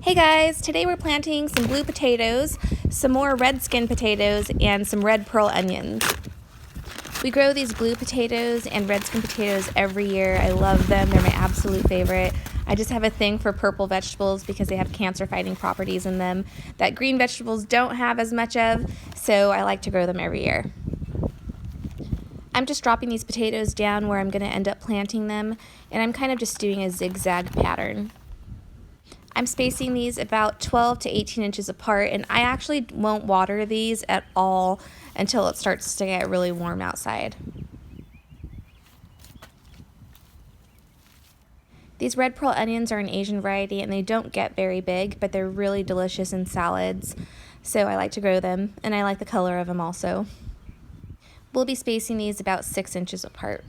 Hey guys, today we're planting some blue potatoes, some more red skin potatoes, and some red pearl onions. We grow these blue potatoes and red skin potatoes every year. I love them. They're my absolute favorite. I just have a thing for purple vegetables because they have cancer-fighting properties in them that green vegetables don't have as much of, so I like to grow them every year. I'm just dropping these potatoes down where I'm going to end up planting them, and I'm kind of just doing a zigzag pattern. I'm spacing these about 12 to 18 inches apart, and I actually won't water these at all until it starts to get really warm outside. These red pearl onions are an Asian variety, and they don't get very big, but they're really delicious in salads, so I like to grow them, and I like the color of them also. We'll be spacing these about 6 inches apart.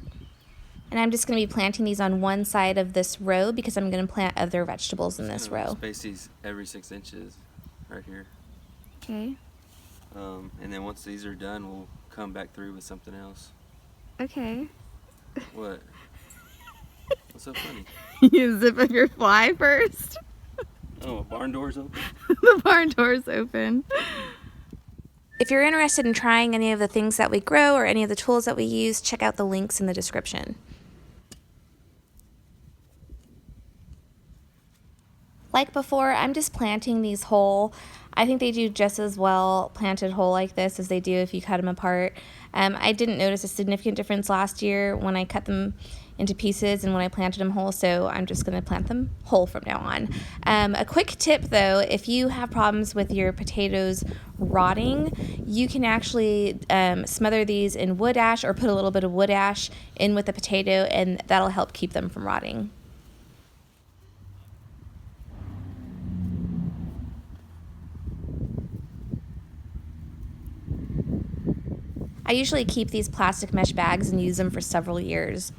And I'm just going to be planting these on one side of this row because I'm going to plant other vegetables in this row. Space these every 6 inches right here. Okay. And then once these are done, we'll come back through with something else. Okay. What? What's so funny? You zip up your fly first. Oh, a barn door's open? The barn door's open. If you're interested in trying any of the things that we grow or any of the tools that we use, check out the links in the description. Like before, I'm just planting these whole. I think they do just as well planted whole like this as they do if you cut them apart. I didn't notice a significant difference last year when I cut them into pieces and when I planted them whole, so I'm just going to plant them whole from now on. A quick tip though, if you have problems with your potatoes rotting, you can actually smother these in wood ash or put a little bit of wood ash in with the potato, and that'll help keep them from rotting. I usually keep these plastic mesh bags and use them for several years.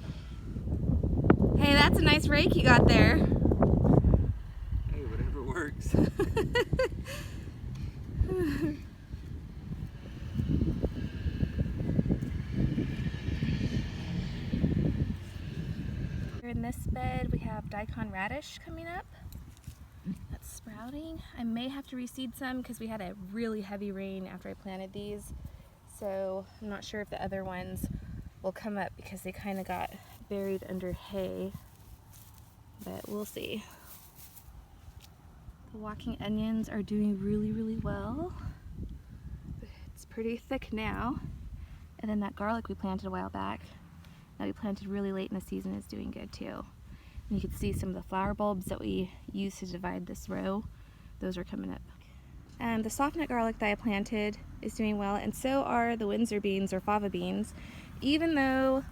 Hey, that's a nice rake you got there. Hey, whatever works. Here in this bed, we have daikon radish coming up. That's sprouting. I may have to reseed some because we had a really heavy rain after I planted these. So I'm not sure if the other ones will come up because they kind of got buried under hay, but we'll see. The walking onions are doing really well. It's pretty thick now. And then that garlic we planted a while back, that we planted really late in the season, is doing good too. And you can see some of the flower bulbs that we used to divide this row. Those are coming up. The softnut garlic that I planted is doing well, and so are the Windsor beans or fava beans. Even though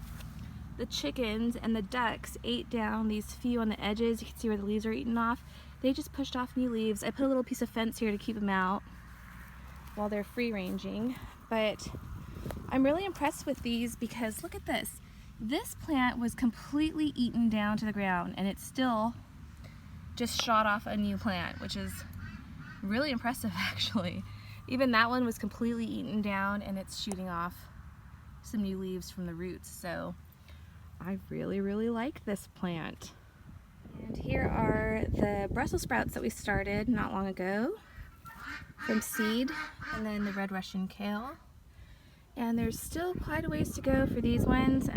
the chickens and the ducks ate down these few on the edges, you can see where the leaves are eaten off, they just pushed off new leaves. I put a little piece of fence here to keep them out while they're free ranging, but I'm really impressed with these because look at this. This plant was completely eaten down to the ground, and it still just shot off a new plant, which is really impressive actually. Even that one was completely eaten down, and it's shooting off some new leaves from the roots, so I really like this plant. And here are the Brussels sprouts that we started not long ago from seed, and then the red Russian kale. And there's still quite a ways to go for these ones.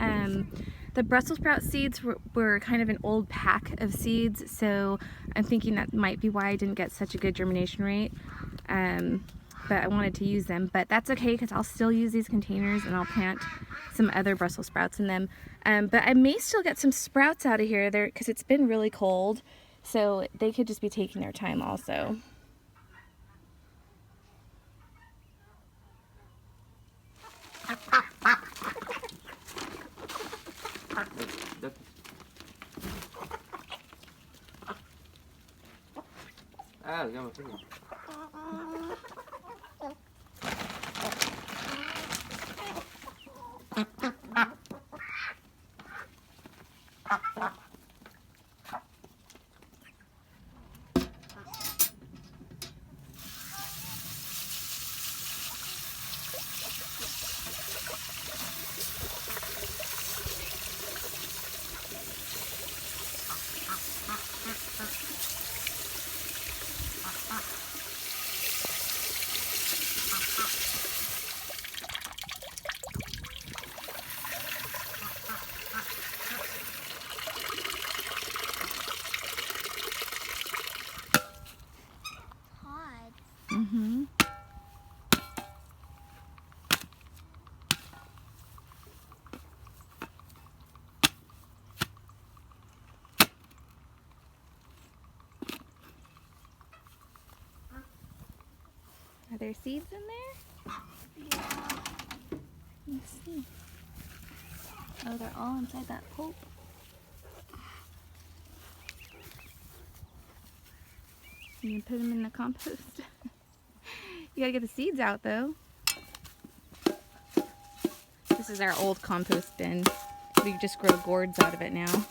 The Brussels sprout seeds were kind of an old pack of seeds, so I'm thinking that might be why I didn't get such a good germination rate. But I wanted to use them, but that's okay because I'll still use these containers and I'll plant some other Brussels sprouts in them. But I may still get some sprouts out of here there because it's been really cold, so they could just be taking their time also. Ah, I got my finger. there seeds in there? Yeah. Let's see. Oh, they're all inside that pulp. You can put them in the compost. You gotta get the seeds out though. This is our old compost bin. We just grow gourds out of it now.